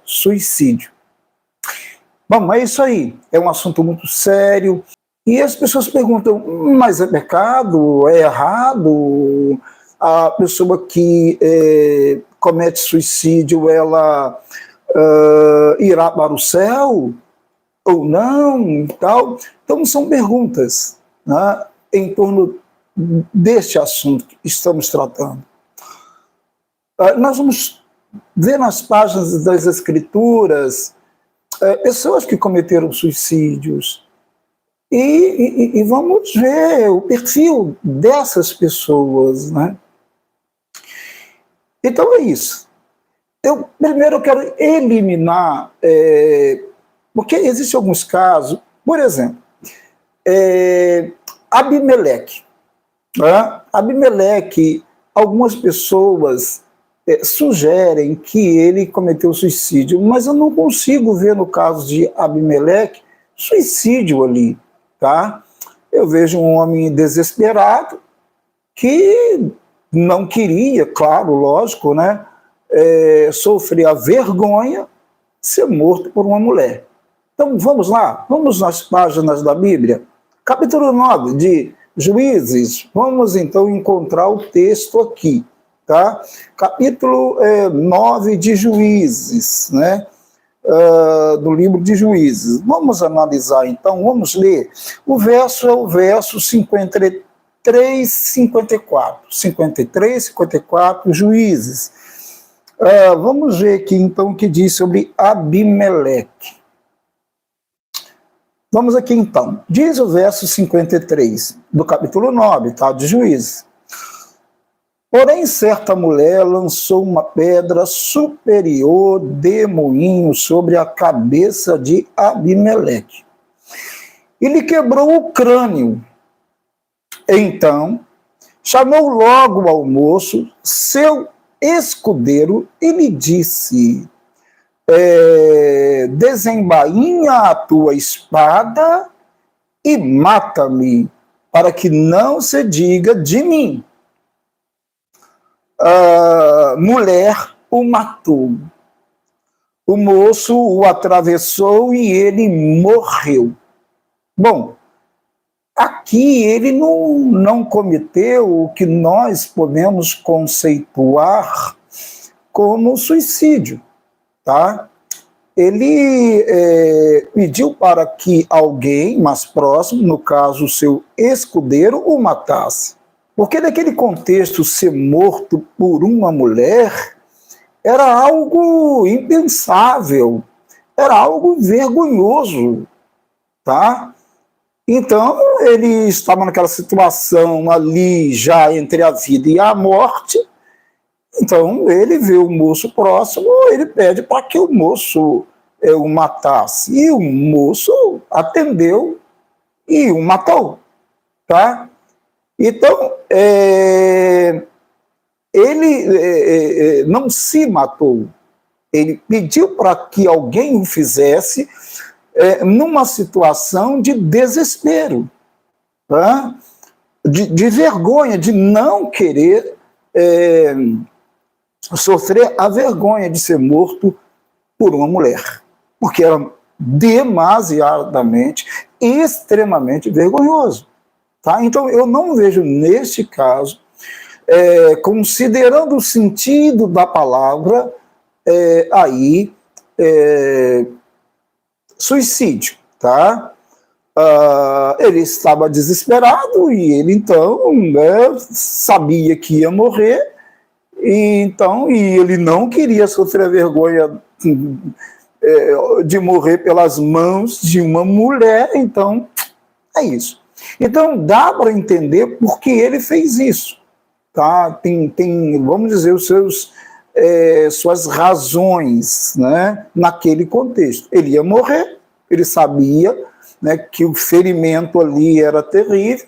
suicídio. Bom, é isso aí, é um assunto muito sério, e as pessoas perguntam, mas é pecado, é errado, a pessoa que comete suicídio, ela irá para o céu ou não, e tal. Então são perguntas, né, em torno deste assunto que estamos tratando. Nós vamos ver nas páginas das Escrituras pessoas que cometeram suicídios e vamos ver o perfil dessas pessoas, né? Então é isso. Primeiro eu quero eliminar, porque existem alguns casos, por exemplo, Abimeleque. Né? Abimeleque, algumas pessoas sugerem que ele cometeu suicídio, mas eu não consigo ver no caso de Abimeleque suicídio ali, tá? Eu vejo um homem desesperado que não queria, claro, lógico, né, sofrer a vergonha de ser morto por uma mulher. Então vamos lá, vamos nas páginas da Bíblia, capítulo 9 de Juízes, vamos então encontrar o texto aqui. Tá? Capítulo 9 de Juízes, né? Do livro de Juízes. Vamos analisar então, vamos ler. O verso é o verso 53, 54. 53, 54, Juízes. Vamos ver aqui então o que diz sobre Abimeleque. Vamos aqui então. Diz o verso 53 do capítulo 9, tá? De Juízes. Porém, certa mulher lançou uma pedra superior de moinho sobre a cabeça de Abimeleque e lhe quebrou o crânio. Então, chamou logo ao moço, seu escudeiro, e lhe disse: desembainha a tua espada e mata-me, para que não se diga de mim. Mulher o matou. O moço o atravessou e ele morreu. Bom, aqui ele não cometeu o que nós podemos conceituar como suicídio, tá? Ele pediu para que alguém mais próximo, no caso o seu escudeiro, o matasse. Porque naquele contexto, ser morto por uma mulher era algo impensável, era algo vergonhoso, tá? Então, ele estava naquela situação ali, já entre a vida e a morte. Então, ele vê o moço próximo, ele pede para que o moço o matasse. E o moço atendeu e o matou, tá? Então, ele não se matou, ele pediu para que alguém o fizesse numa situação de desespero, tá? de vergonha, de não querer sofrer a vergonha de ser morto por uma mulher, porque era demasiadamente, extremamente vergonhoso. Tá? Então, eu não vejo, neste caso, considerando o sentido da palavra, suicídio. Tá? Ele estava desesperado e ele, então, né, sabia que ia morrer, e ele não queria sofrer a vergonha de morrer pelas mãos de uma mulher, então, é isso. Então, dá para entender por que ele fez isso. Tá? Tem, vamos dizer, suas razões, né, naquele contexto. Ele ia morrer, ele sabia, né, que o ferimento ali era terrível.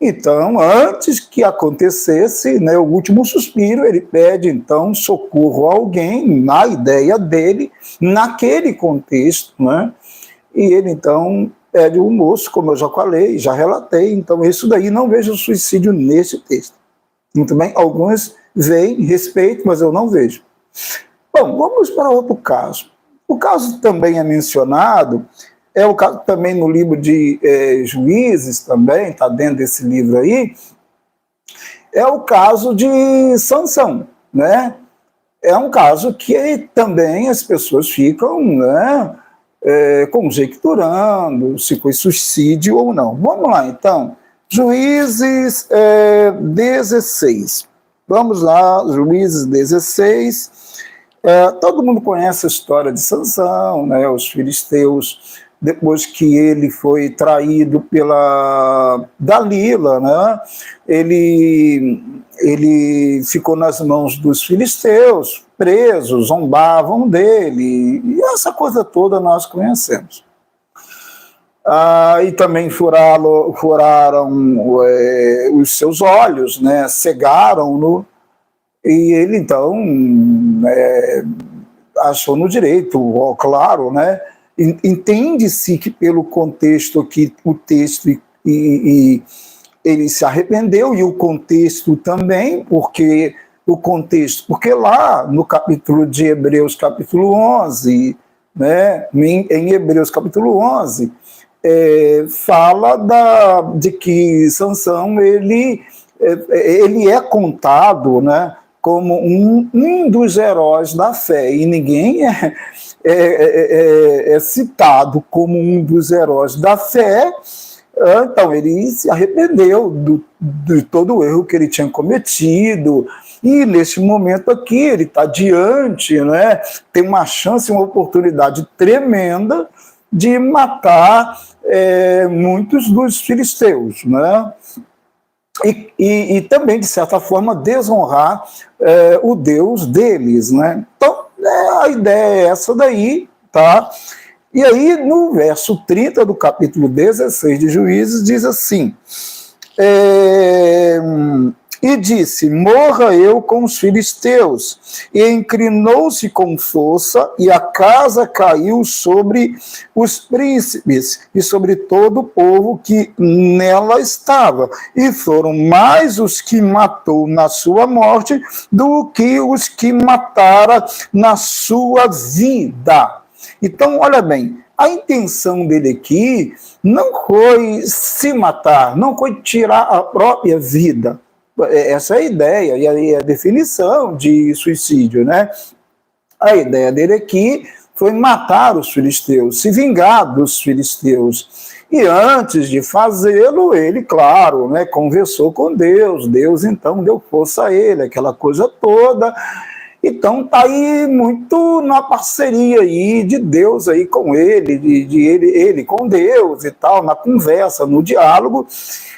Então, antes que acontecesse, né, o último suspiro, ele pede, então, socorro a alguém, na ideia dele, naquele contexto, né? E ele, então, pede o moço, como eu já falei, já relatei. Então, isso daí não vejo suicídio nesse texto. Muito bem, alguns veem, respeito, mas eu não vejo. Bom, vamos para outro caso. O caso também é mencionado, é o caso também no livro de Juízes, também, está dentro desse livro aí, é o caso de Sansão, né? É um caso que também as pessoas ficam, né, conjecturando se foi suicídio ou não. Vamos lá, então. Juízes 16. Vamos lá, Juízes 16. Todo mundo conhece a história de Sansão, né? Os filisteus, depois que ele foi traído pela Dalila, né? Ele ficou nas mãos dos filisteus, presos, zombavam dele, e essa coisa toda nós conhecemos. E também furaram os seus olhos, né? Cegaram-no, e ele então achou no direito, claro, né? Entende-se que pelo contexto aqui, o texto e ele se arrependeu, e o contexto também, porque lá no capítulo de Hebreus, capítulo 11, né, em Hebreus, capítulo 11, fala de que Sansão, ele é contado, né, como um dos heróis da fé, e ninguém é citado como um dos heróis da fé. Então ele se arrependeu de todo o erro que ele tinha cometido, e nesse momento aqui ele está diante, né, tem uma chance, uma oportunidade tremenda de matar muitos dos filisteus, né? E também, de certa forma, desonrar o Deus deles, né? Então, a ideia é essa daí, tá? E aí, no verso 30 do capítulo 16 de Juízes, diz assim: e disse, morra eu com os filisteus. E inclinou-se com força, e a casa caiu sobre os príncipes e sobre todo o povo que nela estava. E foram mais os que matou na sua morte do que os que matara na sua vida. Então, olha bem, a intenção dele aqui não foi se matar, não foi tirar a própria vida. Essa é a ideia e a definição de suicídio, né? A ideia dele aqui foi matar os filisteus, se vingar dos filisteus. E antes de fazê-lo, ele, claro, né, conversou com Deus. Deus, então, deu força a ele, aquela coisa toda. Então está aí muito na parceria aí de Deus aí com ele, ele com Deus e tal, na conversa, no diálogo.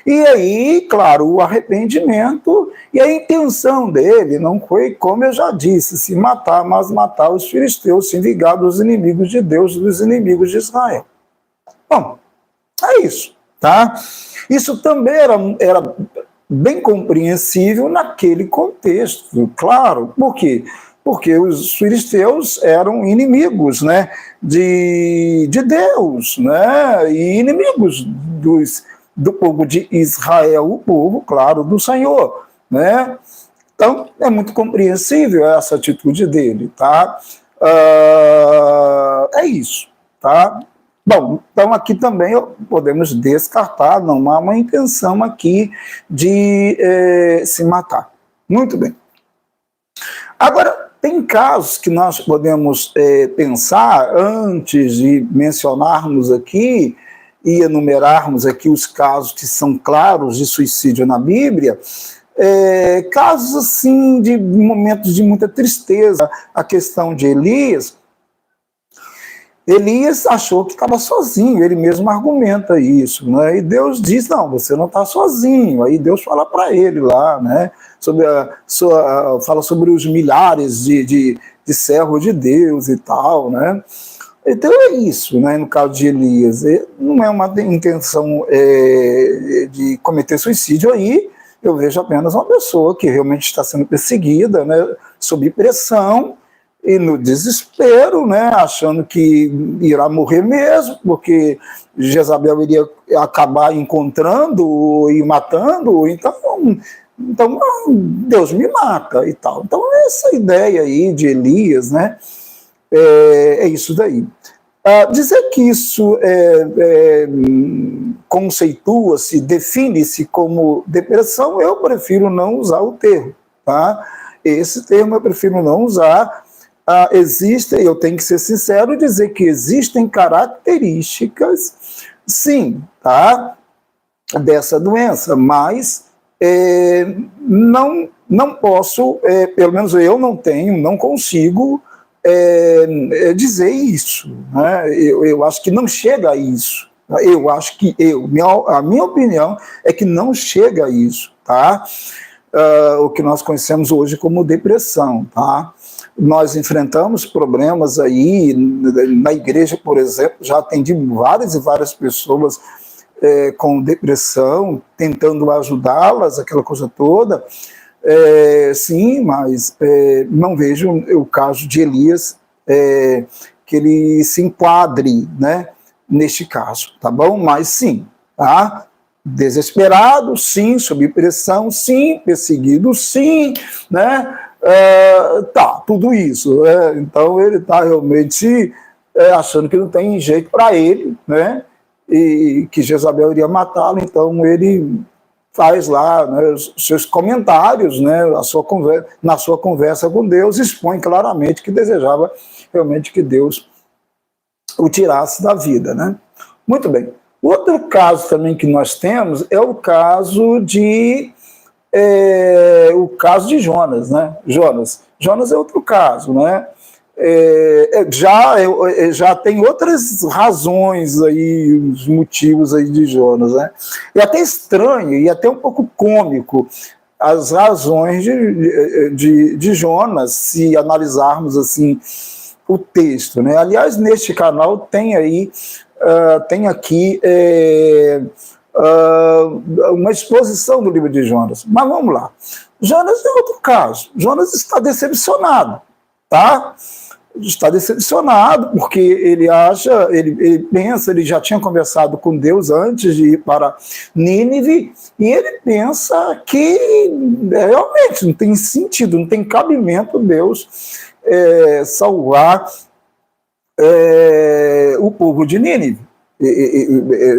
E aí, claro, o arrependimento e a intenção dele não foi, como eu já disse, se matar, mas matar os filisteus, se vingar dos inimigos de Deus, dos inimigos de Israel. Bom, é isso, tá? Isso também era bem compreensível naquele contexto, claro. Por quê? Porque os filisteus eram inimigos, né, de Deus, né, e inimigos do povo de Israel, o povo, claro, do Senhor, né? Então, é muito compreensível essa atitude dele, tá? É isso, tá? Bom, então aqui também podemos descartar, não há uma intenção aqui de se matar. Muito bem. Agora, tem casos que nós podemos pensar, antes de mencionarmos aqui e enumerarmos aqui os casos que são claros de suicídio na Bíblia, casos assim de momentos de muita tristeza. A questão de Elias achou que estava sozinho, ele mesmo argumenta isso, né? E Deus diz, não, você não está sozinho. Aí Deus fala para ele lá, né? Fala sobre os milhares de servos de Deus e tal, né? Então é isso, né? No caso de Elias, não é uma intenção de cometer suicídio aí. Eu vejo apenas uma pessoa que realmente está sendo perseguida, né? Sob pressão, e no desespero, né, achando que irá morrer mesmo, porque Jezabel iria acabar encontrando e matando. Então, Então, Deus me mata e tal. Então, essa ideia aí de Elias, né, é isso daí. Dizer que isso conceitua-se, define-se como depressão, eu prefiro não usar o termo, tá? Esse termo eu prefiro não usar. Existem, eu tenho que ser sincero e dizer que existem características, sim, tá, dessa doença, mas não posso, pelo menos eu não tenho, não consigo dizer isso, né? Eu acho que não chega a isso. Eu acho que a minha opinião é que não chega a isso, tá? O que nós conhecemos hoje como depressão, tá? Nós enfrentamos problemas aí, na igreja, por exemplo, já atendi várias e várias pessoas com depressão, tentando ajudá-las, aquela coisa toda. Sim, mas não vejo o caso de Elias que ele se enquadre, né, neste caso, tá bom? Mas sim, tá? Desesperado, sim, sob pressão, sim, perseguido, sim, né? Tudo isso. Então ele está realmente achando que não tem jeito para ele, né? E que Jezabel iria matá-lo, então ele faz lá, né, os seus comentários, né, na sua conversa com Deus, expõe claramente que desejava realmente que Deus o tirasse da vida, né? Muito bem. Outro caso também que nós temos é o caso de Jonas, né? Jonas é outro caso, né? Já tem outras razões aí, os motivos aí de Jonas, né? E até estranho e até um pouco cômico as razões de Jonas, se analisarmos assim o texto, né? Aliás, neste canal tem aí tem aqui uma exposição do livro de Jonas. Mas vamos lá. Jonas é outro caso. Jonas está decepcionado, tá? Está decepcionado porque ele acha, ele pensa, ele já tinha conversado com Deus antes de ir para Nínive, e ele pensa que realmente não tem sentido, não tem cabimento Deus salvar o povo de Nínive.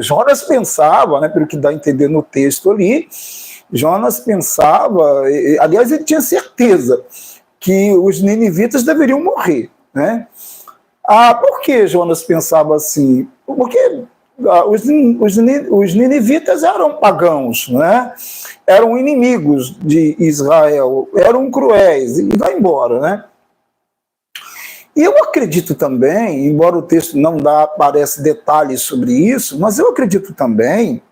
Jonas pensava, né, pelo que dá a entender no texto ali, Jonas pensava, aliás, ele tinha certeza que os ninivitas deveriam morrer, né? Por que Jonas pensava assim? Porque os ninivitas eram pagãos, né? Eram inimigos de Israel, eram cruéis, e vai embora, né? E eu acredito também, embora o texto não aparece detalhes sobre isso, mas eu acredito também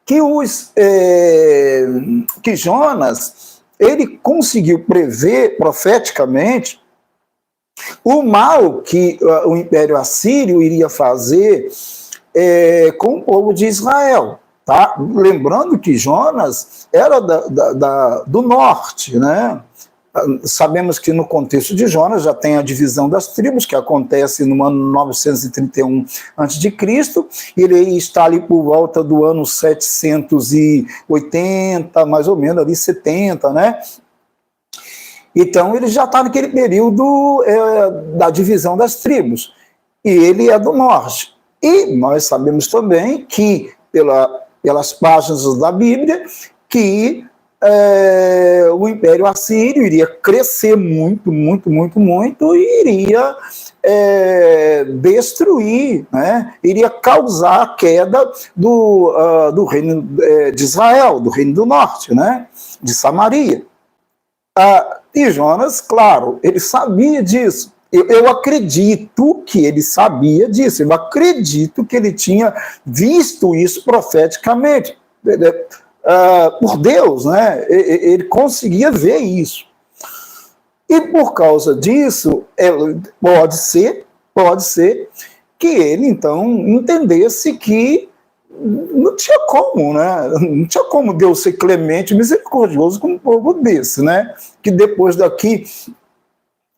que Jonas, ele conseguiu prever profeticamente o mal que o Império Assírio iria fazer com o povo de Israel. Tá? Lembrando que Jonas era do norte, né? Sabemos que no contexto de Jonas já tem a divisão das tribos, que acontece no ano 931 a.C., e ele está ali por volta do ano 780, mais ou menos, ali 70, né? Então ele já está naquele período da divisão das tribos, e ele é do norte. E nós sabemos também que, pelas páginas da Bíblia, que o Império Assírio iria crescer muito, muito, muito, muito, e iria destruir, né? Iria causar a queda do reino de Israel, do reino do norte, né? De Samaria. E Jonas, claro, ele sabia disso. Eu acredito que ele sabia disso, eu acredito que ele tinha visto isso profeticamente. Por Deus, né? Ele conseguia ver isso. E por causa disso, pode ser que ele, então, entendesse que não tinha como, né? Não tinha como Deus ser clemente e misericordioso com um povo desse, né? Que depois daqui,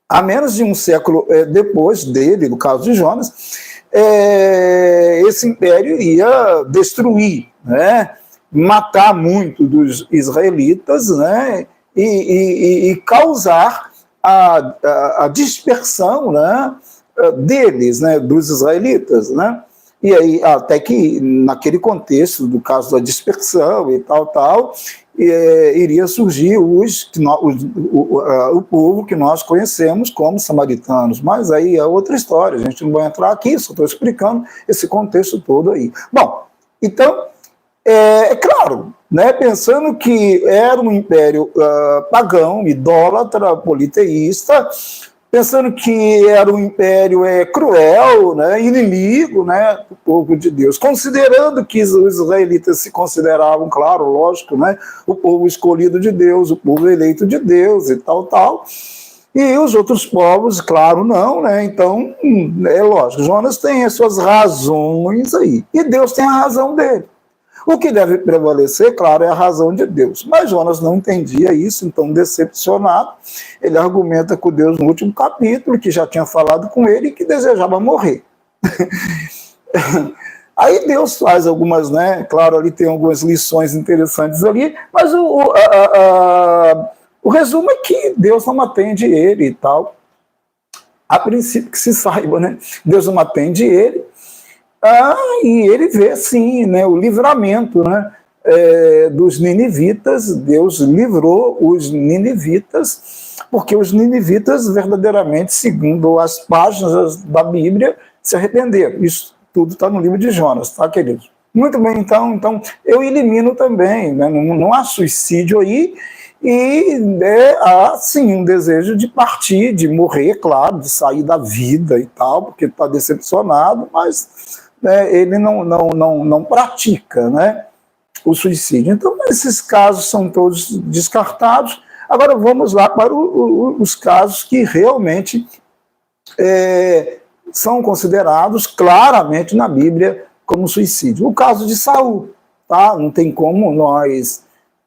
a menos de um século depois dele, no caso de Jonas, esse império iria destruir, né? matar muito dos israelitas, né, e causar a dispersão, né, deles, né, dos israelitas, né? E aí, até que naquele contexto do caso da dispersão e tal, iria surgir o povo que nós conhecemos como samaritanos. Mas aí é outra história, a gente não vai entrar aqui, só estou explicando esse contexto todo aí. Bom, então, é claro, né, pensando que era um império pagão, idólatra, politeísta, pensando que era um império cruel, né, inimigo, né, do povo de Deus, considerando que os israelitas se consideravam, claro, lógico, né, o povo escolhido de Deus, o povo eleito de Deus e tal, e os outros povos, claro, não, né, então, é lógico, Jonas tem as suas razões aí, e Deus tem a razão dele. O que deve prevalecer, claro, é a razão de Deus. Mas Jonas não entendia isso, então, decepcionado, ele argumenta com Deus no último capítulo, que já tinha falado com ele e que desejava morrer. Aí Deus faz algumas, né? Claro, ali tem algumas lições interessantes ali, mas o resumo é que Deus não atende ele e tal. A princípio que se saiba, né? Deus não atende ele. E ele vê, sim, né, o livramento, né, dos ninivitas. Deus livrou os ninivitas, porque os ninivitas verdadeiramente, segundo as páginas da Bíblia, se arrependeram. Isso tudo está no livro de Jonas, tá, queridos? Muito bem, então eu elimino também, né, não há suicídio aí, e há, sim, um desejo de partir, de morrer, claro, de sair da vida e tal, porque está decepcionado, mas ele não pratica, né, o suicídio. Então, esses casos são todos descartados. Agora, vamos lá para os casos que realmente são considerados claramente na Bíblia como suicídio. O caso de Saul, tá? Não tem como nós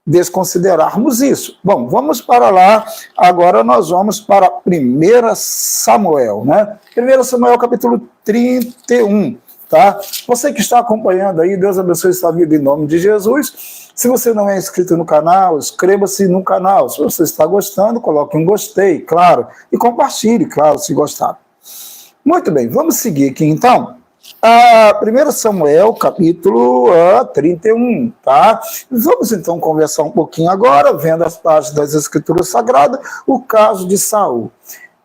desconsiderarmos isso. Bom, vamos para lá. Agora nós vamos para 1 Samuel, né? 1 Samuel, capítulo 31. Tá? Você que está acompanhando aí, Deus abençoe sua vida em nome de Jesus. Se você não é inscrito no canal, inscreva-se no canal. Se você está gostando, coloque um gostei, claro, e compartilhe, claro, se gostar. Muito bem, vamos seguir aqui então. 1 Samuel, capítulo 31, tá? Vamos então conversar um pouquinho agora, vendo as páginas das Escrituras Sagradas, o caso de Saul.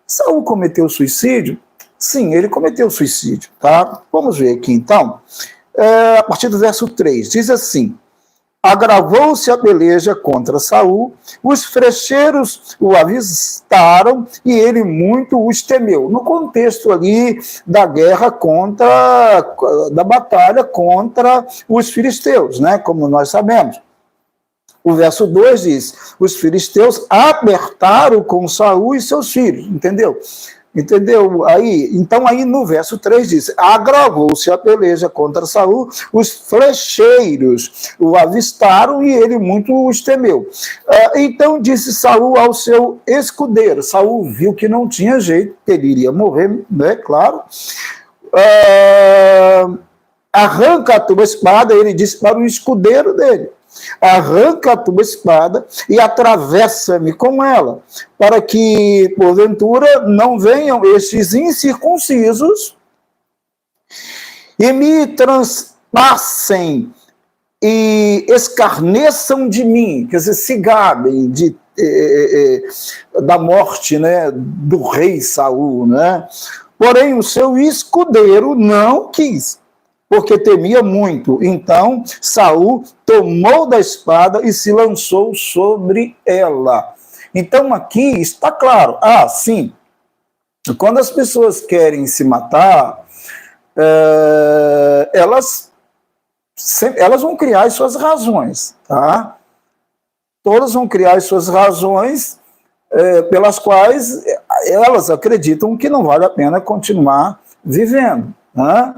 Saul cometeu suicídio? Sim, ele cometeu suicídio, tá? Vamos ver aqui, então. A partir do verso 3, diz assim: agravou-se a peleja contra Saul, os flecheiros o avistaram e ele muito os temeu. No contexto ali da guerra da batalha contra os filisteus, né? Como nós sabemos. O verso 2 diz: os filisteus apertaram com Saul e seus filhos, entendeu? Entendeu? Então, no verso 3 diz: agravou-se a peleja contra Saul, os flecheiros o avistaram e ele muito os temeu. Então disse Saul ao seu escudeiro. Saul viu que não tinha jeito, que ele iria morrer, né? Claro. Arranca a tua espada, ele disse para o escudeiro dele: arranca a tua espada e atravessa-me com ela, para que, porventura, não venham estes incircuncisos e me transpassem e escarneçam de mim, quer dizer, se gabem da morte, né, do rei Saul, né? Porém, o seu escudeiro não quis, porque temia muito. Então Saul tomou da espada e se lançou sobre ela. Então aqui está claro, sim, quando as pessoas querem se matar, elas vão criar as suas razões, tá? Todas vão criar as suas razões pelas quais elas acreditam que não vale a pena continuar vivendo, né?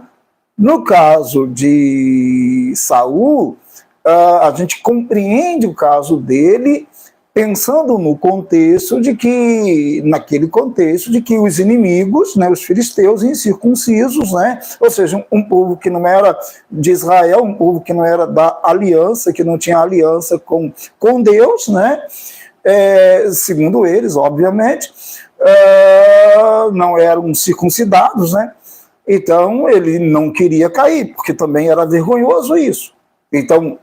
No caso de Saul, a gente compreende o caso dele pensando no contexto de que, naquele contexto de que os inimigos, né, os filisteus incircuncisos, né, ou seja, um povo que não era de Israel, um povo que não era da aliança, que não tinha aliança com Deus, né, segundo eles, obviamente, não eram circuncidados, né, então ele não queria cair, porque também era vergonhoso isso. Então,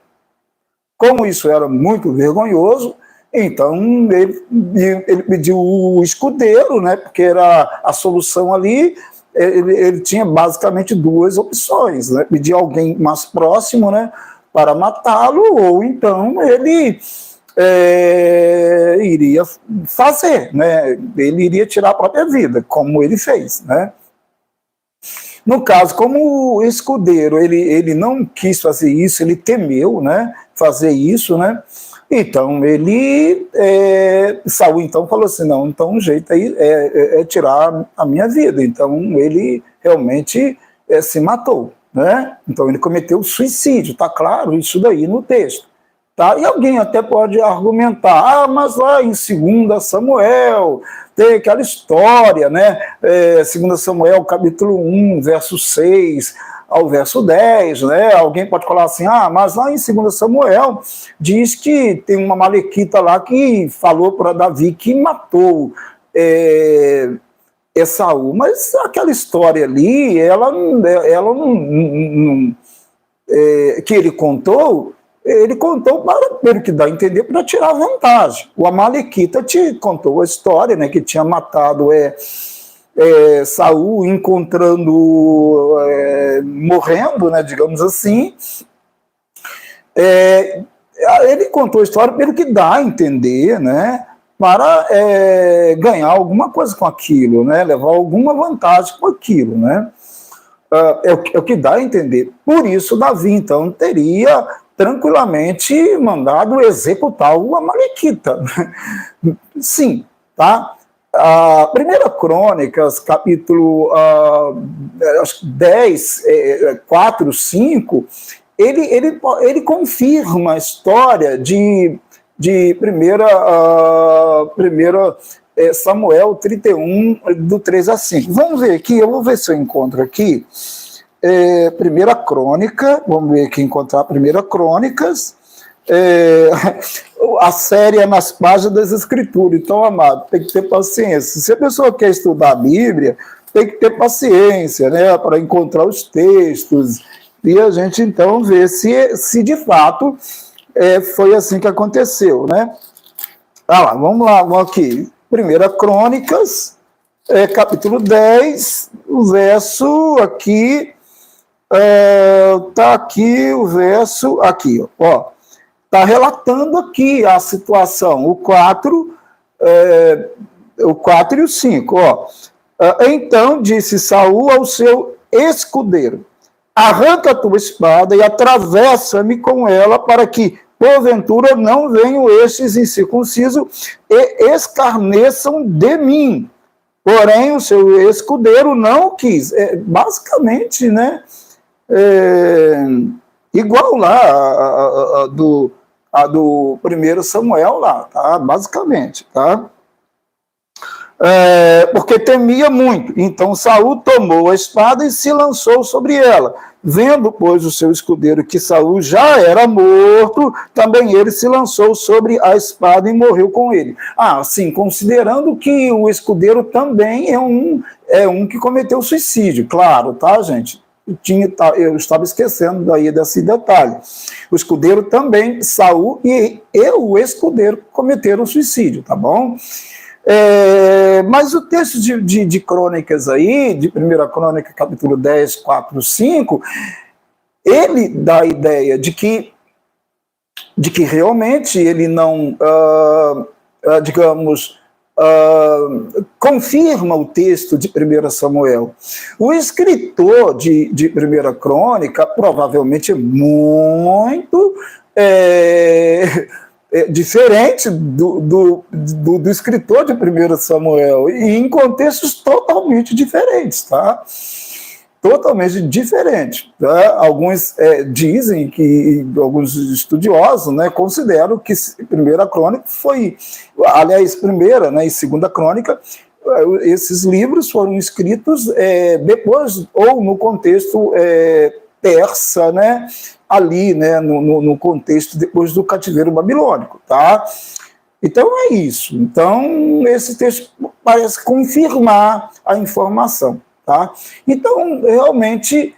como isso era muito vergonhoso, então ele pediu o escudeiro, né, porque era a solução ali. Ele tinha basicamente duas opções, né, pedir alguém mais próximo, né, para matá-lo, ou então ele iria fazer, né, ele iria tirar a própria vida, como ele fez, né. No caso, como o escudeiro ele não quis fazer isso, ele temeu, né, fazer isso, né, então Saul então falou assim, não, então o jeito aí é tirar a minha vida. Então ele realmente se matou, né? Então ele cometeu suicídio, tá claro isso daí no texto. Tá? E alguém até pode argumentar, mas lá em 2 Samuel tem aquela história, né? 2 Samuel capítulo 1, verso 6 ao verso 10, né? Alguém pode falar assim, mas lá em 2 Samuel diz que tem uma malequita lá que falou para Davi que matou Esaú, mas aquela história ali, ela não que ele contou para, pelo que dá a entender, para tirar vantagem. O Amalequita te contou a história, né, que tinha matado Saul, encontrando, morrendo, né, digamos assim. Ele contou a história pelo que dá a entender, né, para ganhar alguma coisa com aquilo, né, levar alguma vantagem com aquilo, né. É o que dá a entender. Por isso, Davi, então, teria tranquilamente mandado executar o Amalequita. Sim, tá? A 1 Crônicas, capítulo 10, 4, 5, ele confirma a história de 1 Samuel 31, do 3 a 5. Vamos ver aqui, eu vou ver se eu encontro aqui. 1 Crônica, vamos ver aqui, encontrar 1 Crônicas, a série é nas páginas das Escrituras. Então, amado, tem que ter paciência. Se a pessoa quer estudar a Bíblia, tem que ter paciência, né, para encontrar os textos, e a gente, então, ver se de fato foi assim que aconteceu, né. Vamos lá, vamos aqui. 1 Crônicas, capítulo 10, o verso aqui, tá aqui o verso, aqui, ó, tá relatando aqui a situação, o 4 e o 5, ó. Então disse Saul ao seu escudeiro, arranca a tua espada e atravessa-me com ela, para que porventura não venham estes incircuncisos e escarneçam de mim. Porém, o seu escudeiro não quis. Basicamente, né? Igual lá a do 1 Samuel lá, tá? Basicamente, tá? Porque temia muito. Então Saul tomou a espada e se lançou sobre ela. Vendo, pois, o seu escudeiro que Saul já era morto, também ele se lançou sobre a espada e morreu com ele. Sim, considerando que o escudeiro também é um que cometeu suicídio, claro, tá, gente? Eu estava esquecendo daí desse detalhe. O escudeiro também, Saul e o escudeiro cometeram suicídio, tá bom? Mas o texto de crônicas aí, de 1 Crônica, capítulo 10, 4, 5, ele dá a ideia de que realmente ele não, confirma o texto de 1 Samuel. O escritor de 1 Crônica provavelmente é muito diferente do escritor de 1 Samuel, e em contextos totalmente diferentes, tá? totalmente diferente. Né? Alguns dizem que, alguns estudiosos, né, consideram que Primeira Crônica foi, aliás, Primeira, né, e Segunda Crônica, esses livros foram escritos depois, ou no contexto persa, né, ali, né, no contexto depois do cativeiro babilônico, tá? Então é isso. Então esse texto parece confirmar a informação, tá? Então realmente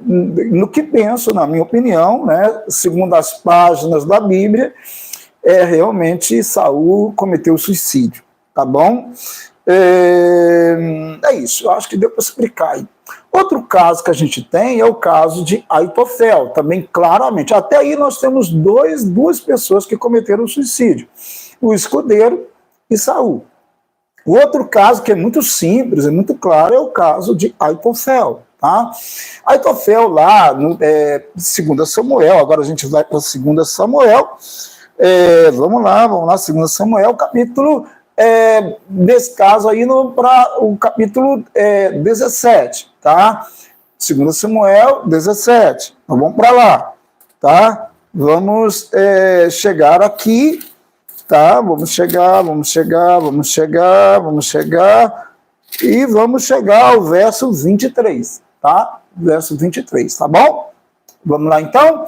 no que penso, na minha opinião, né, segundo as páginas da Bíblia, realmente Saul cometeu suicídio, tá bom? É isso, eu acho que deu para explicar aí. Outro caso que a gente tem é o caso de Aitofel, também claramente. Até aí nós temos duas pessoas que cometeram suicídio, o escudeiro e Saul. O outro caso, que é muito simples, é muito claro, é o caso de Aitofel. Tá? Aitofel lá, no 2 Samuel, agora a gente vai para 2 Samuel, vamos lá, 2 Samuel, capítulo... desse caso aí para o capítulo 17, tá? 2 Samuel 17, então vamos para lá, tá? Vamos chegar aqui, tá? Vamos chegar e vamos chegar ao verso 23, tá? Verso 23, tá bom? Vamos lá então?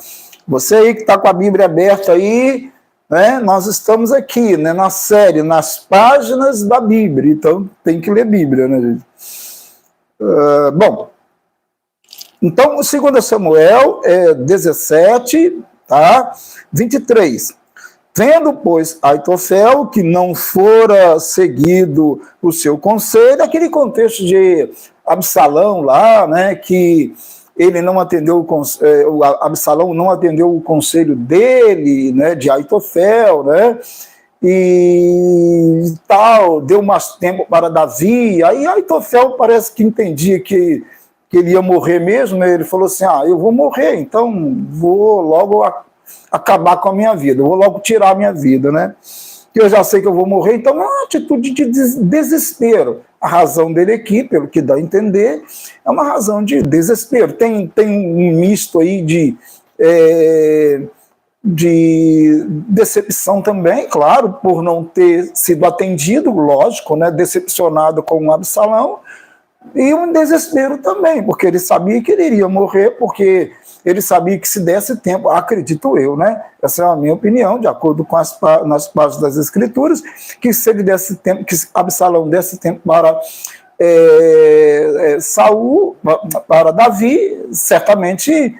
Você aí que está com a Bíblia aberta aí, né, nós estamos aqui, né, na série, nas páginas da Bíblia, então tem que ler Bíblia, né, gente? Bom, então, o 2 Samuel 17, tá? 23. Vendo, pois, Aitofel que não fora seguido o seu conselho, aquele contexto de Absalão lá, né, que ele não atendeu Absalão não atendeu o conselho dele, né, de Aitofel, né, e tal, deu mais tempo para Davi. Aí Aitofel parece que entendia que ele ia morrer mesmo, né? Ele falou assim, eu vou morrer, então vou logo acabar com a minha vida, eu vou logo tirar a minha vida, né? Que eu já sei que eu vou morrer, então é uma atitude de desespero. A razão dele aqui, pelo que dá a entender, é uma razão de desespero. Tem um misto aí de decepção também, claro, por não ter sido atendido, lógico, né, decepcionado com o Absalão, e um desespero também, porque ele sabia que ele iria morrer, porque ele sabia que se desse tempo, acredito eu, né? Essa é a minha opinião, de acordo com nas páginas das Escrituras, que se ele desse tempo, que Absalão desse tempo para Saul, para Davi, certamente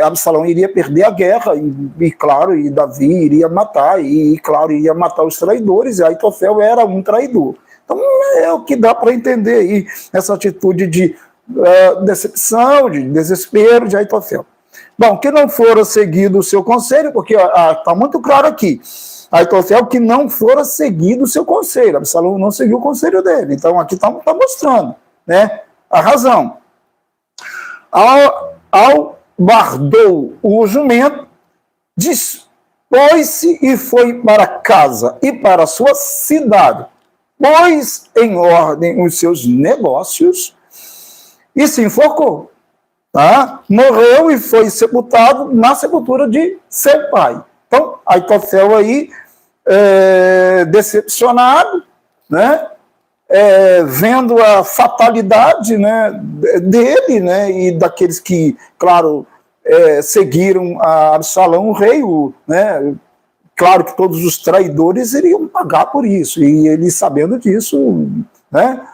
Absalão iria perder a guerra, e claro, e Davi iria matar, e claro, iria matar os traidores, e Aitofel era um traidor. Então é o que dá para entender aí, essa atitude de decepção, de desespero de Aitofel. Bom, que não fora seguido o seu conselho, porque está muito claro aqui, Aitofel que não fora seguido o seu conselho, Absalão não seguiu o conselho dele, então aqui está mostrando, né, a razão. Ao bardou o jumento, dispôs-se e foi para casa e para a sua cidade, pôs em ordem os seus negócios e se enforcou. Tá? Morreu e foi sepultado na sepultura de seu pai. Então, Aitofel aí, decepcionado, né? Vendo a fatalidade, né, dele, né, e daqueles que, claro, seguiram a Absalão, o rei, né? Claro que todos os traidores iriam pagar por isso, e ele, sabendo disso, né,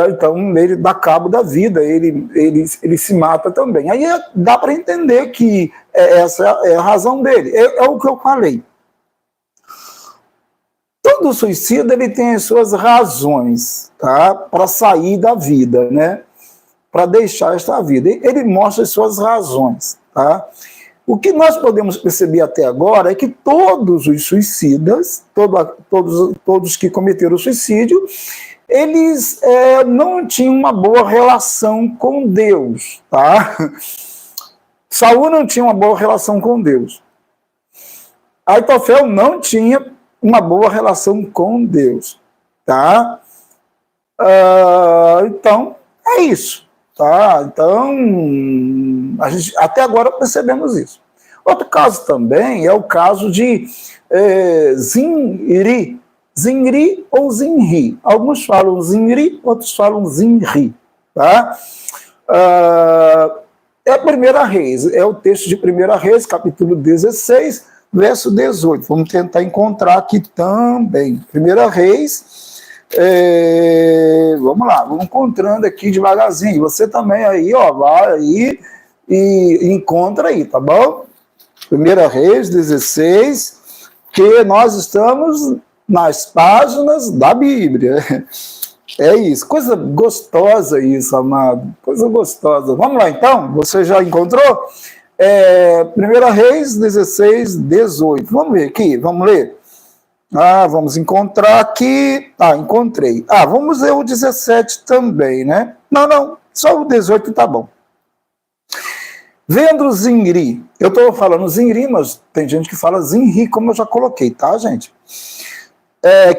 então ele dá cabo da vida, ele se mata também. Aí dá para entender que essa é a razão dele, é o que eu falei. Todo suicida ele tem as suas razões, tá, para sair da vida, né, para deixar esta vida. Ele mostra as suas razões, tá? O que nós podemos perceber até agora é que todos os suicidas, todos que cometeram suicídio, eles não tinham uma boa relação com Deus, tá? Saul não tinha uma boa relação com Deus. Aitofel não tinha uma boa relação com Deus, tá? Então, é isso. Tá? Então, a gente, até agora percebemos isso. Outro caso também é o caso de Zinri. Zinri ou Zinri. Alguns falam Zinri, outros falam Zinri. Tá? É a Primeira Reis, é o texto de Primeira Reis, capítulo 16, verso 18. Vamos tentar encontrar aqui também. Primeira Reis, vamos lá, vamos encontrando aqui devagarzinho. Você também aí, ó, vai aí e encontra aí, tá bom? Primeira Reis 16, que nós estamos nas páginas da Bíblia. É isso, coisa gostosa isso, amado, coisa gostosa. Vamos lá então, você já encontrou? Primeira Reis 16, 18. Vamos ver aqui, vamos ler. Vamos encontrar aqui. Encontrei. Vamos ler o 17 também, né? Não, só o 18 tá bom. Vendo Zinri, eu estou falando Zinri, mas tem gente que fala Zinri, como eu já coloquei, tá, gente?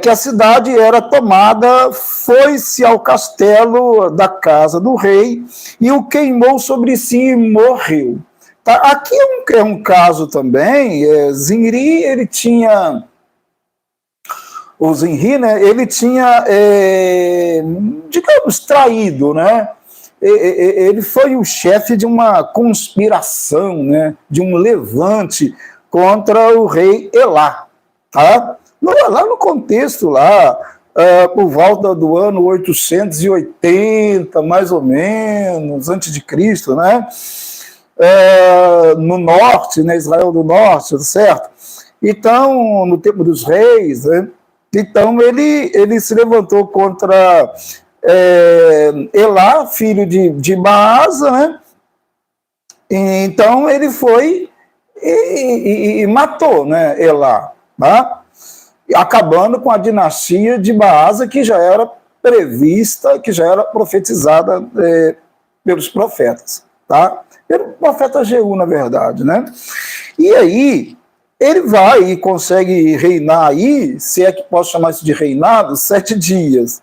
Que a cidade era tomada, foi-se ao castelo da casa do rei e o queimou sobre si e morreu. Tá? Aqui é um caso também, Zinri, ele tinha... O Zinri, né, ele tinha, digamos, traído, né? Ele foi o chefe de uma conspiração, né, de um levante contra o rei Elá, tá? Lá no contexto, por volta do ano 880, mais ou menos, antes de Cristo, né? No norte, né, Israel do norte, certo? Então, no tempo dos reis, né? Então ele se levantou contra Elá, filho de Baasa, né? Então ele foi e matou, né, Elá, tá? Acabando com a dinastia de Baasa, que já era prevista, que já era profetizada pelos profetas, tá? Pelo profeta Jeú, na verdade, né? E aí ele vai e consegue reinar aí, se é que posso chamar isso de reinado, 7 dias,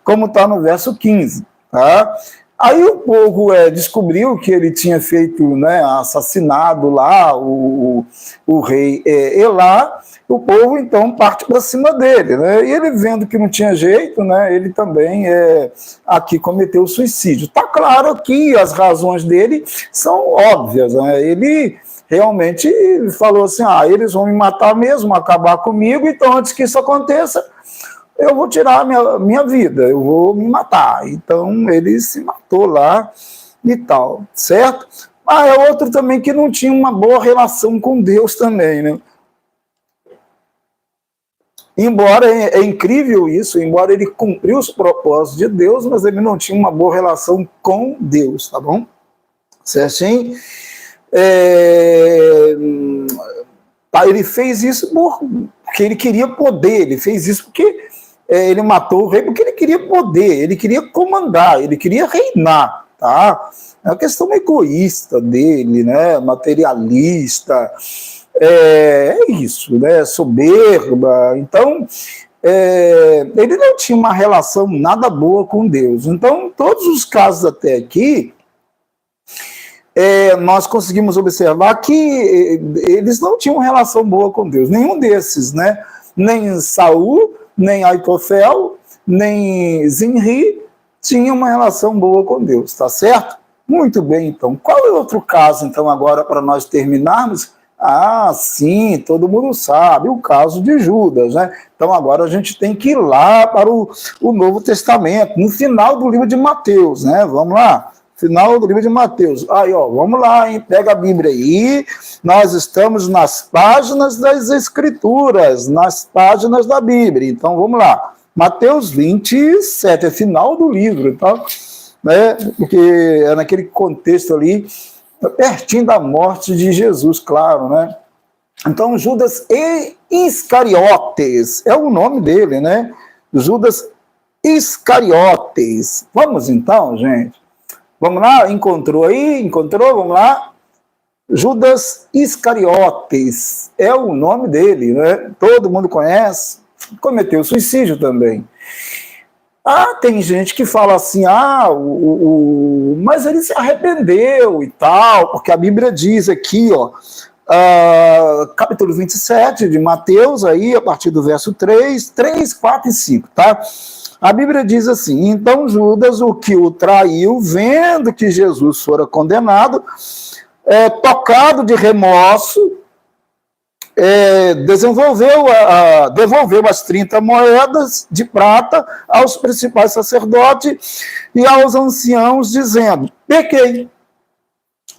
como está no verso 15, tá? Aí o povo descobriu que ele tinha feito, né, assassinado lá o rei Elá. O povo, então, parte para cima dele, né? E ele, vendo que não tinha jeito, né, ele também aqui cometeu suicídio. Está claro que as razões dele são óbvias, né? Ele realmente falou assim, eles vão me matar mesmo, acabar comigo, então antes que isso aconteça, eu vou tirar a minha vida, eu vou me matar. Então ele se matou lá e tal, certo? É outro também que não tinha uma boa relação com Deus também, né? Embora é incrível isso, embora ele cumpriu os propósitos de Deus, mas ele não tinha uma boa relação com Deus, tá bom? Certinho? Ele fez isso porque ele queria poder, ele fez isso porque ele matou o rei porque ele queria poder, ele queria comandar, ele queria reinar, tá? É uma questão egoísta dele, né? Materialista, isso, né? Soberba. Então, ele não tinha uma relação nada boa com Deus. Então, todos os casos até aqui, nós conseguimos observar que eles não tinham relação boa com Deus, nenhum desses, né? Nem Saul, nem Aitofel, nem Zinri tinham uma relação boa com Deus, tá certo? Muito bem, então. Qual é outro caso, então, agora, para nós terminarmos? Sim, todo mundo sabe, o caso de Judas, né? Então, agora a gente tem que ir lá para o Novo Testamento, no final do livro de Mateus, né? Vamos lá. Final do livro de Mateus. Aí, ó, vamos lá, hein? Pega a Bíblia aí. Nós estamos nas páginas das Escrituras, nas páginas da Bíblia. Então, vamos lá. Mateus 27, é final do livro, tá? Né? Porque é naquele contexto ali, pertinho da morte de Jesus, claro, né? Então, Judas Iscariotes, é o nome dele, né? Judas Iscariotes. Vamos então, gente? Vamos lá? Encontrou aí? Encontrou? Vamos lá? Judas Iscariotes é o nome dele, né? Todo mundo conhece. Cometeu suicídio também. Tem gente que fala assim, mas ele se arrependeu e tal, porque a Bíblia diz aqui, ó, capítulo 27 de Mateus, aí, a partir do verso 3, 4 e 5, tá? A Bíblia diz assim: então Judas, o que o traiu, vendo que Jesus fora condenado, tocado de remorso, devolveu as 30 moedas de prata aos principais sacerdotes e aos anciãos, dizendo: pequei,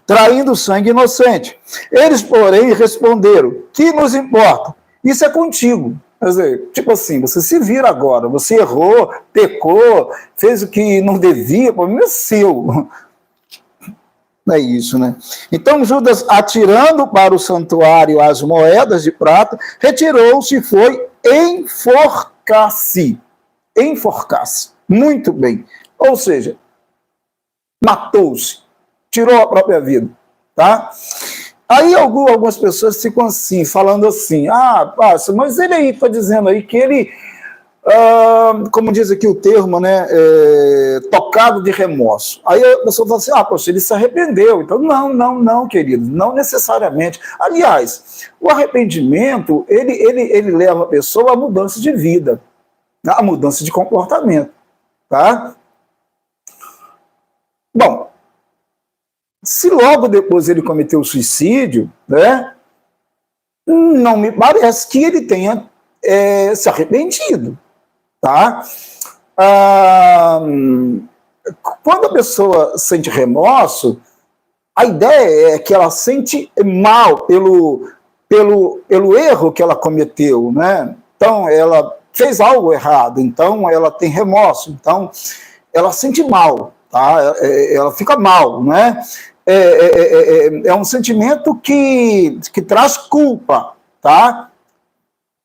traindo sangue inocente. Eles, porém, responderam: que nos importa? Isso é contigo. Quer dizer, tipo assim, você se vira agora, você errou, pecou, fez o que não devia, o problema é seu. Não é isso, né? Então Judas, atirando para o santuário as moedas de prata, retirou-se e foi enforcar-se. Enforcar-se. Muito bem. Ou seja, matou-se. Tirou a própria vida. Tá? Aí algumas pessoas ficam assim, falando assim, mas ele aí está dizendo aí que ele, como diz aqui o termo, né, tocado de remorso. Aí a pessoa fala assim, poxa, ele se arrependeu. Então, não, querido, não necessariamente. Aliás, o arrependimento, ele leva a pessoa à mudança de vida, à mudança de comportamento, tá? Bom, se logo depois ele cometeu suicídio, né, não me parece que ele tenha se arrependido. Tá? Quando a pessoa sente remorso, a ideia é que ela sente mal pelo erro que ela cometeu, né? Então, ela fez algo errado, então ela tem remorso, então ela sente mal, tá? Ela fica mal, né? É um sentimento que traz culpa, tá?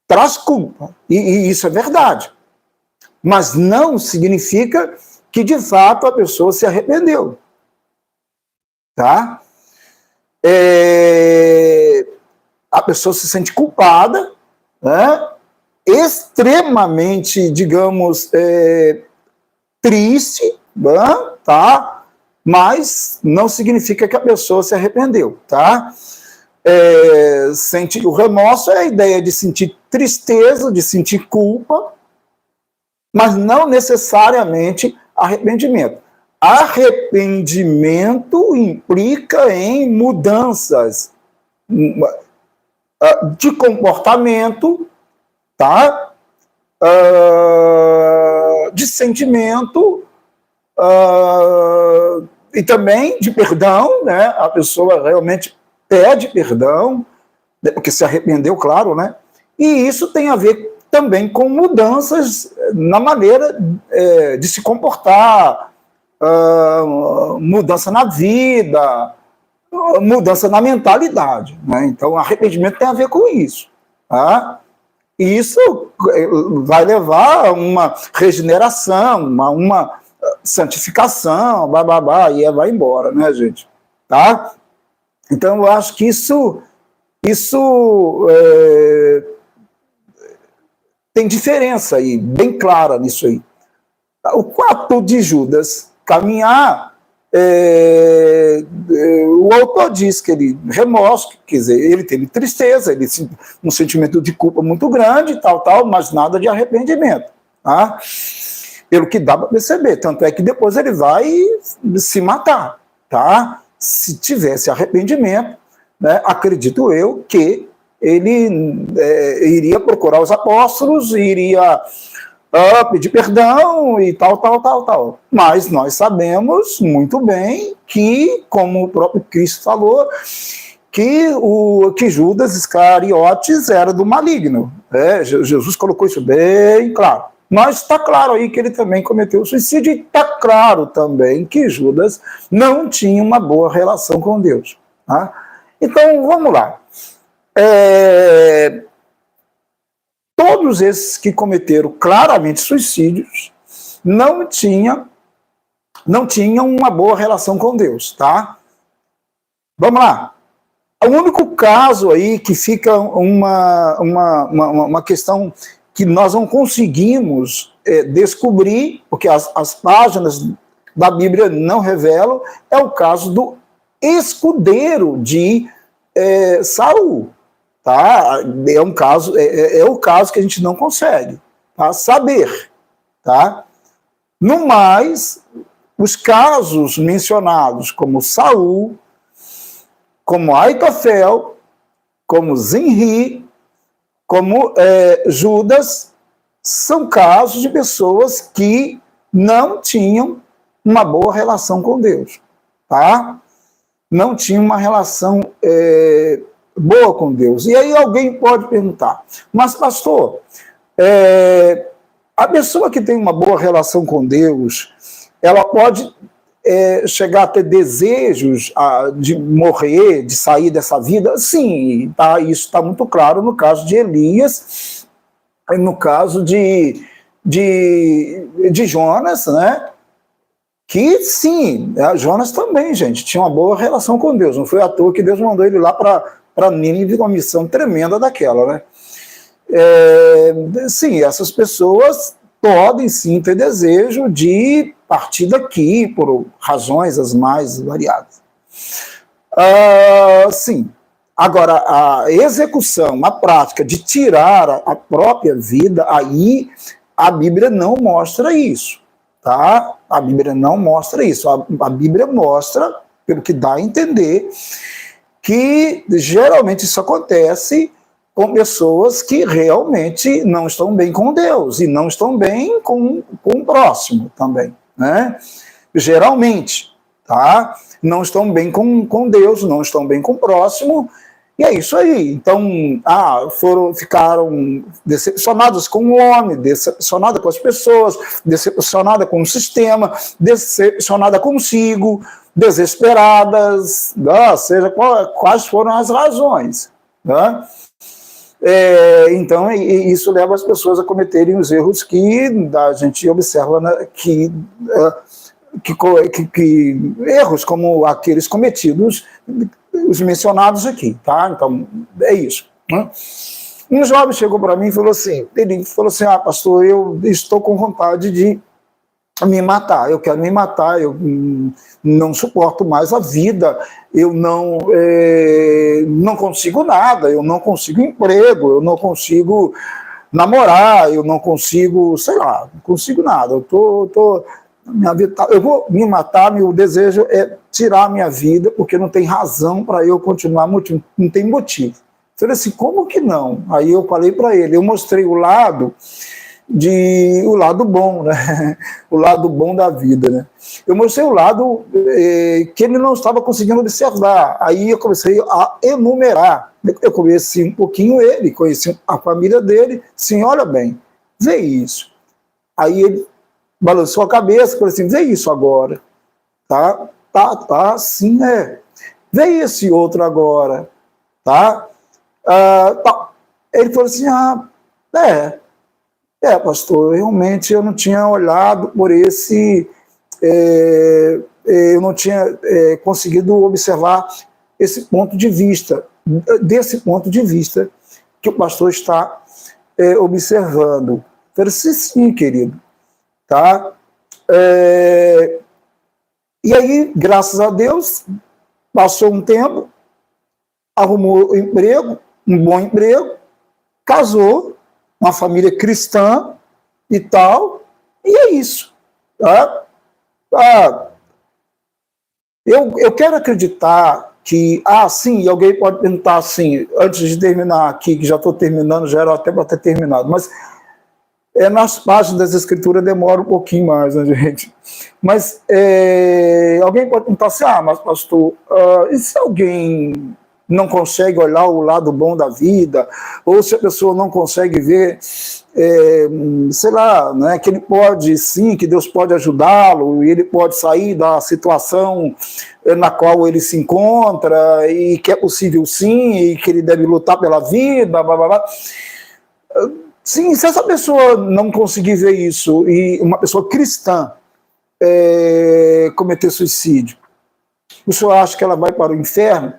Traz culpa, e isso é verdade. Mas não significa que, de fato, a pessoa se arrependeu. Tá? A pessoa se sente culpada, né? Extremamente, digamos, triste, né? Tá? Mas não significa que a pessoa se arrependeu. Tá? O remorso é a ideia de sentir tristeza, de sentir culpa, mas não necessariamente arrependimento. Arrependimento implica em mudanças de comportamento, tá? De sentimento e também de perdão, né? A pessoa realmente pede perdão, porque se arrependeu, claro, né? E isso tem a ver também com mudanças na maneira de se comportar, mudança na vida, mudança na mentalidade. Né? Então, arrependimento tem a ver com isso. Tá? E isso vai levar a uma regeneração, uma santificação, e vai embora, né, gente? Tá? Então, eu acho que isso tem diferença aí, bem clara nisso aí. O fato de Judas caminhar, o autor diz que ele remorso, quer dizer, ele teve tristeza, um sentimento de culpa muito grande, tal, mas nada de arrependimento. Tá? Pelo que dá para perceber. Tanto é que depois ele vai se matar. Tá? Se tivesse arrependimento, né, acredito eu que ele iria procurar os apóstolos, iria pedir perdão e tal. Mas nós sabemos muito bem que, como o próprio Cristo falou, que Judas Iscariotes era do maligno. Jesus colocou isso bem claro. Mas está claro aí que ele também cometeu suicídio e está claro também que Judas não tinha uma boa relação com Deus. Tá? Então, vamos lá. Todos esses que cometeram claramente suicídios não tinham uma boa relação com Deus, tá? Vamos lá. O único caso aí que fica uma questão que nós não conseguimos descobrir, porque as páginas da Bíblia não revelam, é o caso do escudeiro de Saul. Tá? É um caso, é o caso que a gente não consegue, tá? Saber. Tá? No mais, os casos mencionados como Saul, como Aitofel, como Zinri, como Judas, são casos de pessoas que não tinham uma boa relação com Deus, tá? Não tinham uma relação boa com Deus. E aí alguém pode perguntar, mas pastor, a pessoa que tem uma boa relação com Deus, ela pode chegar a ter desejos de morrer, de sair dessa vida? Sim, tá, isso está muito claro no caso de Elias, no caso de Jonas, né? Que sim, Jonas também, gente, tinha uma boa relação com Deus. Não foi à toa que Deus mandou ele lá para Nínive com uma missão tremenda daquela, né? Sim, essas pessoas podem sim ter desejo de partir daqui por razões as mais variadas. Sim. Agora, a execução, a prática de tirar a própria vida, aí a Bíblia não mostra isso, tá? A Bíblia não mostra isso. A Bíblia mostra, pelo que dá a entender, que geralmente isso acontece com pessoas que realmente não estão bem com Deus e não estão bem com o próximo também, né? Geralmente, tá? Não estão bem com Deus, não estão bem com o próximo, e é isso aí. Então, ficaram decepcionados com o homem, decepcionados com as pessoas, decepcionadas com o sistema, decepcionadas consigo, desesperadas, seja quais foram as razões, né? Então, isso leva as pessoas a cometerem os erros que a gente observa, né, que erros como aqueles cometidos, os mencionados aqui, tá? Então, é isso, né? Um jovem chegou para mim e falou assim, pastor, eu estou com vontade de me matar, eu quero me matar, eu não suporto mais a vida, eu não consigo nada, eu não consigo emprego, eu não consigo namorar, eu não consigo, sei lá, não consigo nada, minha vida eu vou me matar, meu desejo é tirar a minha vida, porque não tem razão para eu continuar, não tem motivo. Eu falei assim, como que não? Aí eu falei para ele, eu mostrei o lado bom, né? O lado bom da vida, né? Eu mostrei o lado que ele não estava conseguindo observar. Aí eu comecei a enumerar. Eu conheci um pouquinho ele, conheci a família dele. Sim, olha bem, vê isso. Aí ele balançou a cabeça, falou assim, vê isso agora. Tá, sim, Vê esse outro agora, tá? Tá. Ele falou assim, pastor, realmente eu não tinha olhado por esse, eu não tinha conseguido observar esse ponto de vista, desse ponto de vista que o pastor está observando. Eu falei assim, sim, querido, tá? E aí, graças a Deus, passou um tempo, arrumou um emprego, um bom emprego, casou, uma família cristã e tal, e é isso. Tá? Eu quero acreditar que, sim, e alguém pode perguntar assim, antes de terminar aqui, que já estou terminando, já era até para ter terminado, mas nas páginas das escrituras demora um pouquinho mais, né, gente? Mas alguém pode perguntar assim, mas pastor, e se alguém não consegue olhar o lado bom da vida, ou se a pessoa não consegue ver, sei lá, né, que ele pode sim, que Deus pode ajudá-lo, e ele pode sair da situação na qual ele se encontra, e que é possível sim, e que ele deve lutar pela vida, blá, blá, blá. Sim, se essa pessoa não conseguir ver isso, e uma pessoa cristã cometer suicídio, o senhor acha que ela vai para o inferno?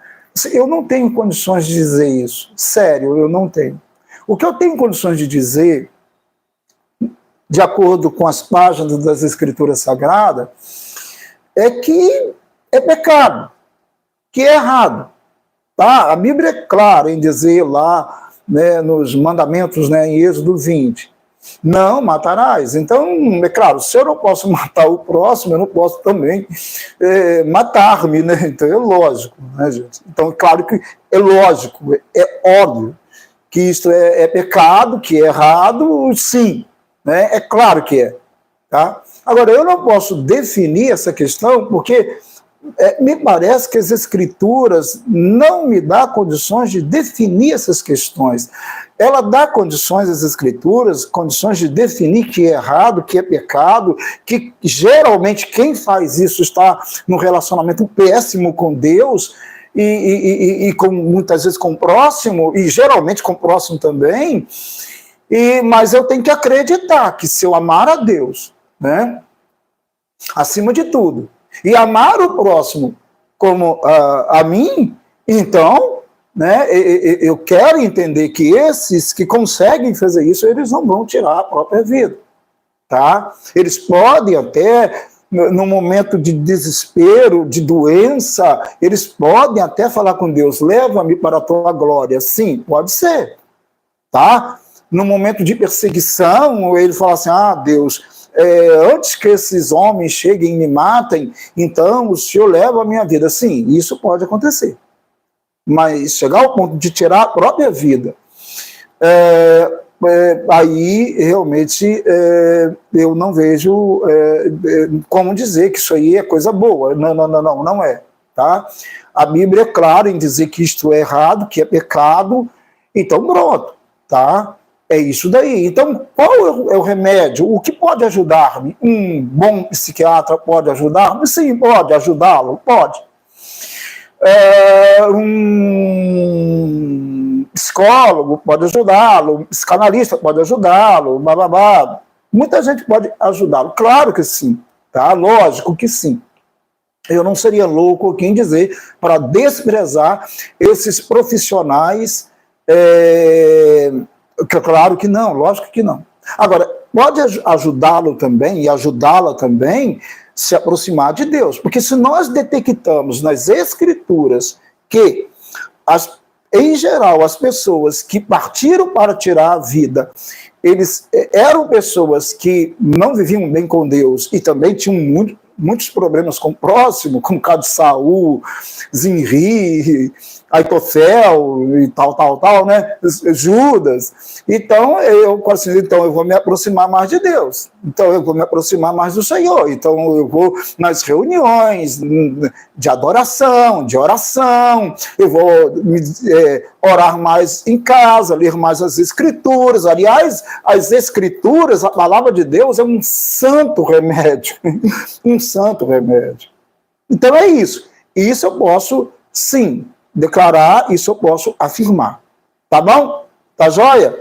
Eu não tenho condições de dizer isso. Sério, eu não tenho. O que eu tenho condições de dizer de acordo com as páginas das Escrituras Sagradas, é que é pecado, que é errado. Tá? A Bíblia é clara em dizer lá, né, nos mandamentos, né, em Êxodo 20, não matarás. Então, é claro, se eu não posso matar o próximo, eu não posso também matar-me, né? Então é lógico, né, gente? Então, é claro que é lógico, é óbvio que isto é pecado, que é errado, sim, né? É claro que é. Tá? Agora, eu não posso definir essa questão porque me parece que as Escrituras não me dão condições de definir essas questões. Ela dá condições às Escrituras, condições de definir que é errado, que é pecado, que geralmente quem faz isso está num relacionamento péssimo com Deus e muitas vezes com o próximo, e geralmente com o próximo também, mas eu tenho que acreditar que se eu amar a Deus, né, acima de tudo, e amar o próximo como a mim, então, né, eu quero entender que esses que conseguem fazer isso, eles não vão tirar a própria vida, tá? Eles podem até, no momento de desespero, de doença, eles podem até falar com Deus, leva-me para a tua glória. Sim, pode ser, tá? No momento de perseguição, ele fala assim, Deus, antes que esses homens cheguem e me matem, então o Senhor leva a minha vida. Sim, isso pode acontecer. Mas chegar ao ponto de tirar a própria vida, aí realmente eu não vejo como dizer que isso aí é coisa boa. Não é. Tá? A Bíblia é clara em dizer que isto é errado, que é pecado, então pronto. Tá? É isso daí. Então, qual é o remédio? O que pode ajudar-me? Um bom psiquiatra pode ajudar-me? Sim, pode ajudá-lo? Pode. Um psicólogo pode ajudá-lo, um psicanalista pode ajudá-lo, blá. Muita gente pode ajudá-lo. Claro que sim, tá? Lógico que sim. Eu não seria louco quem dizer para desprezar esses profissionais. Claro que não, lógico que não. Agora, pode ajudá-lo também e ajudá-la também se aproximar de Deus, porque se nós detectamos nas Escrituras que, em geral, as pessoas que partiram para tirar a vida, eles eram pessoas que não viviam bem com Deus e também tinham muitos problemas com o próximo, como o caso de Saul, Zinri, Aitofel e tal, né? Judas. Então eu vou me aproximar mais de Deus. Então eu vou me aproximar mais do Senhor. Então eu vou nas reuniões de adoração, de oração. Eu vou orar mais em casa, ler mais as Escrituras. Aliás, as Escrituras, a palavra de Deus é um santo remédio. Um santo remédio. Então é isso. Isso eu posso, sim, declarar, isso eu posso afirmar. Tá bom? Tá joia?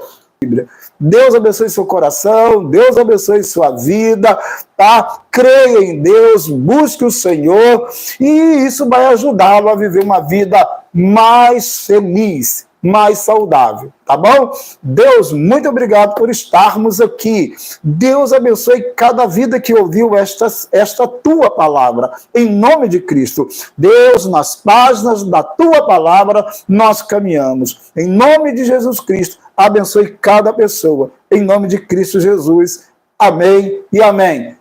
Deus abençoe seu coração, Deus abençoe sua vida, tá? Creia em Deus, busque o Senhor, e isso vai ajudá-lo a viver uma vida mais feliz, mais saudável, tá bom? Deus, muito obrigado por estarmos aqui. Deus abençoe cada vida que ouviu esta tua palavra, em nome de Cristo. Deus, nas páginas da tua palavra, nós caminhamos. Em nome de Jesus Cristo, abençoe cada pessoa. Em nome de Cristo Jesus. Amém e amém.